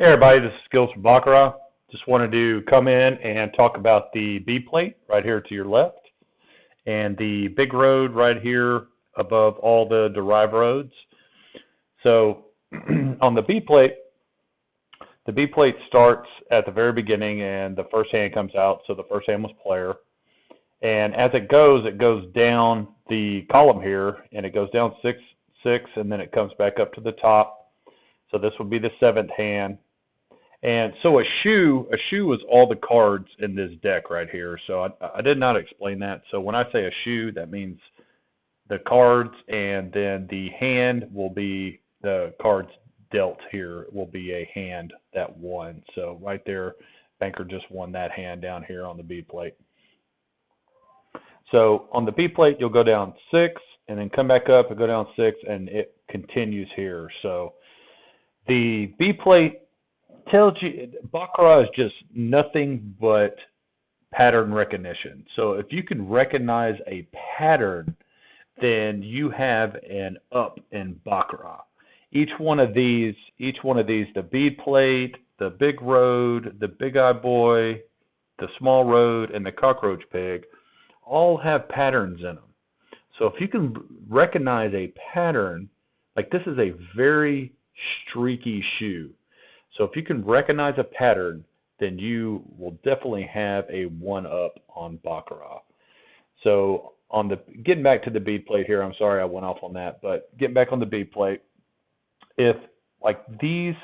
Hey everybody, this is Skills from Baccarat. Just wanted to come in and talk about the Bead Plate right here to your left and the big road right here above all the derived roads. So on the Bead Plate starts at the very beginning and the first hand comes out, so the first hand was player. And as it goes down the column here, and it goes down 6, 6, and then it comes back up to the top. So this would be the seventh hand. And so a shoe is all the cards in this deck right here. So I did not explain that. So when I say a shoe, that means the cards, and then the hand will be the cards dealt here will be a hand that won. So right there, banker just won that hand down here on the Bead Plate. So on the Bead Plate, you'll go down 6 and then come back up and go down 6, and it continues here. So the Bead Plate tells you Baccarat is just nothing but pattern recognition. So if you can recognize a pattern, then you have an up in Baccarat. Each one of these, the Bead Plate, the big road, the big eye boy, the small road, and the cockroach pig, all have patterns in them. So if you can recognize a pattern, like this is a very streaky shoe. So if you can recognize a pattern, then you will definitely have a one-up on Baccarat. So getting back to the Bead Plate here, I'm sorry I went off on that, but getting back on the Bead Plate, if like this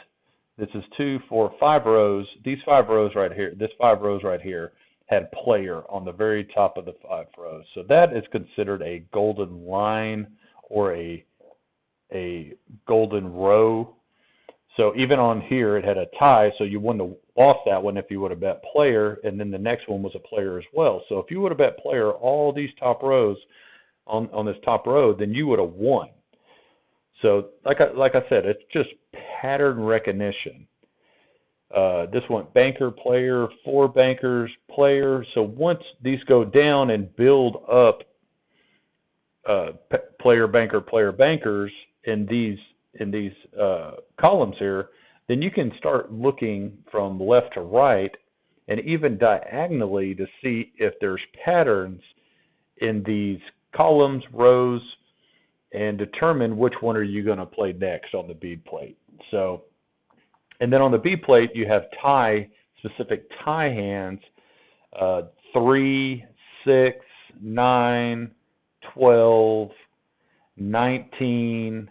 is 2, 4, 5 rows, these 5 rows right here, this 5 rows right here had player on the very top of the 5 rows. So that is considered a golden line or a golden row. So even on here, it had a tie, so you wouldn't have lost that one if you would have bet player, and then the next one was a player as well. So if you would have bet player all these top rows on this top row, then you would have won. So like I said, it's just pattern recognition. This one, banker, player, 4 bankers, player. So once these go down and build up player, banker, player, bankers in these columns here, then you can start looking from left to right and even diagonally to see if there's patterns in these columns, rows, and determine which one are you going to play next on the Bead Plate. So, and then on the Bead Plate, you have specific tie hands, 3, 6, 9, 12, 19,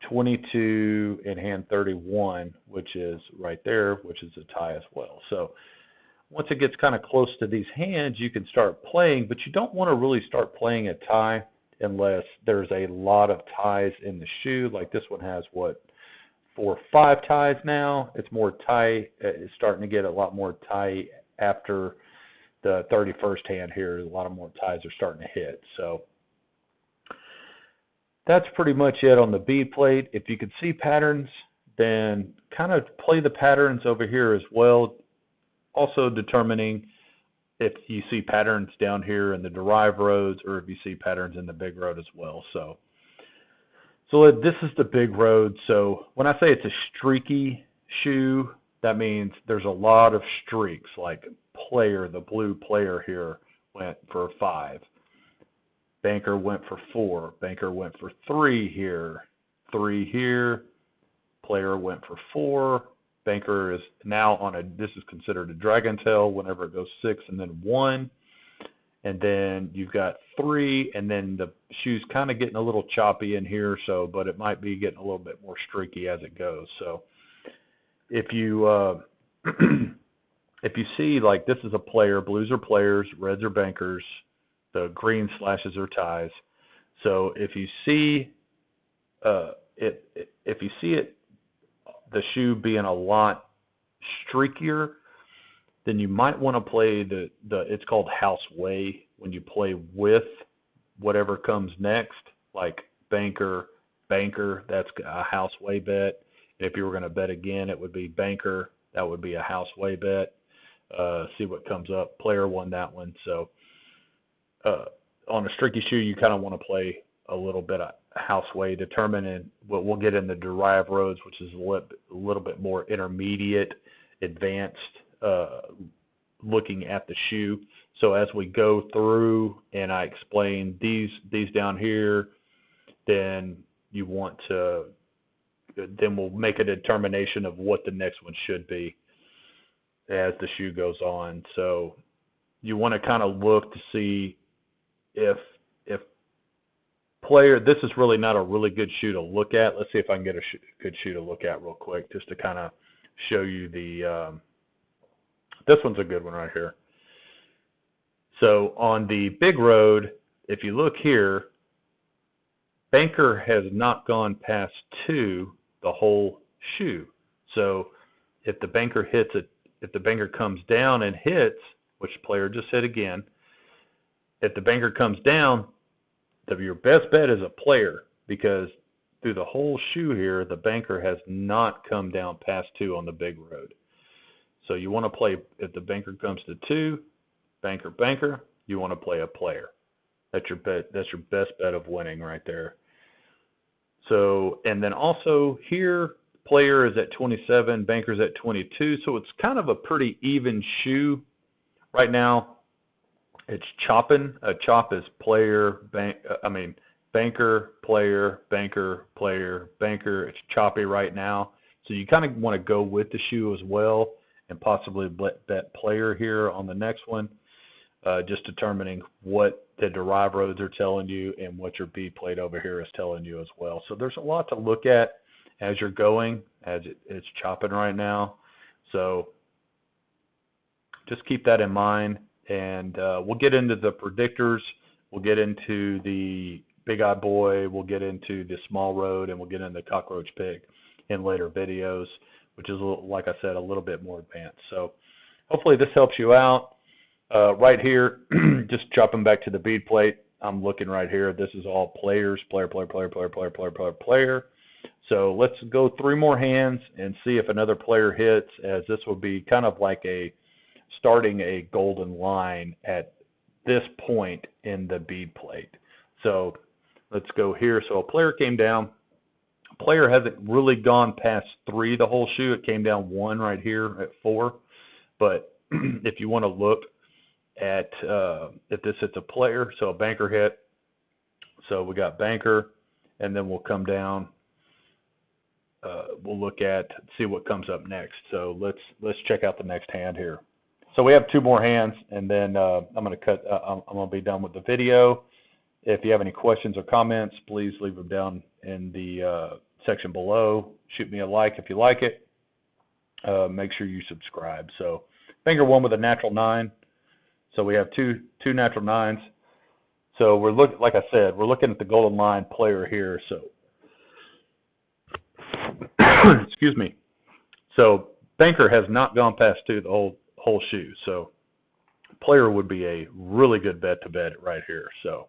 22, and hand 31, which is right there, which is a tie as well. So once it gets kind of close to these hands, you can start playing, but you don't want to really start playing a tie unless there's a lot of ties in the shoe. Like this one has, 4 or 5 ties now. It's more tie. It's starting to get a lot more tie after the 31st hand here. A lot of more ties are starting to hit. So that's pretty much it on the Bead Plate. If you can see patterns, then kind of play the patterns over here as well. Also determining if you see patterns down here in the derived roads or if you see patterns in the big road as well. So this is the big road. So when I say it's a streaky shoe, that means there's a lot of streaks. Like player, the blue player here went for 5. Banker went for 4. Banker went for 3 here. 3 here. Player went for 4. Banker is now this is considered a dragon tail whenever it goes 6 and then 1. And then you've got 3, and then the shoe's kind of getting a little choppy in here, but it might be getting a little bit more streaky as it goes. So if you if you see, like, this is a player, blues are players, reds are bankers, the green slashes are ties. So if you see the shoe being a lot streakier, then you might want to play it's called house way, when you play with whatever comes next, like banker, that's a house way bet. If you were going to bet again, it would be banker, that would be a house way bet. See what comes up. Player won that one. So on a streaky shoe, you kind of want to play a little bit of houseway, determining what we'll get in the derived roads, which is a little bit more intermediate, advanced, looking at the shoe. So as we go through and I explain these down here, then then we'll make a determination of what the next one should be as the shoe goes on. So you want to kind of look to see if player, this is really not a really good shoe to look at. Let's see if I can get a good shoe to look at real quick, just to kind of show you this one's a good one right here. So on the big road, if you look here, Banker has not gone past 2 the whole shoe. So if the banker if the banker comes down and hits, which player just hit again, if the banker comes down, your best bet is a player, because through the whole shoe here, the banker has not come down past 2 on the big road. So you want to play, if the banker comes to 2, banker, you want to play a player. That's your best bet of winning right there. So, and then also here, player is at 27, banker's at 22. So it's kind of a pretty even shoe right now. It's chopping. A chop is player, banker, player, banker, player, banker. It's choppy right now. So you kind of want to go with the shoe as well, and possibly bet player here on the next one, just determining what the derived roads are telling you and what your bead plate over here is telling you as well. So there's a lot to look at as you're going, as it's chopping right now. So just keep that in mind. And we'll get into the predictors. We'll get into the Big Eye Boy. We'll get into the small road, and we'll get into Cockroach Pig in later videos, which is, like I said, a little bit more advanced. So hopefully this helps you out. Right here, just chopping back to the bead plate. I'm looking right here. This is all players, player. So let's go 3 more hands and see if another player hits, as this will be kind of like starting a golden line at this point in the bead plate. So let's go here. So a player came down. A player hasn't really gone past 3 the whole shoe. It came down 1 right here at 4. But if you want to look at if this hits a player, so a banker hit. So we got banker, and then we'll come down. We'll look at, see what comes up next. So let's check out the next hand here. So we have 2 more hands, and then I'm going to cut. I'm going to be done with the video. If you have any questions or comments, please leave them down in the section below. Shoot me a like if you like it. Make sure you subscribe. So banker won with a natural 9. So we have two natural 9s. So we're like I said, we're looking at the golden line player here. So excuse me. So banker has not gone past 2 the whole shoe. So player would be a really good bet to bet right here. So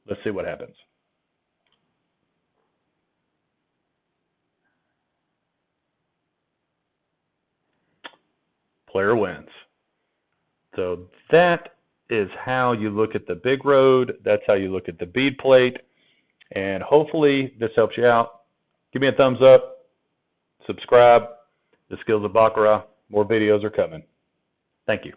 let's see what happens. Player wins. So that is how you look at the big road. That's how you look at the bead plate. And hopefully this helps you out. Give me a thumbs up. Subscribe. The Skills of Baccarat. More videos are coming. Thank you.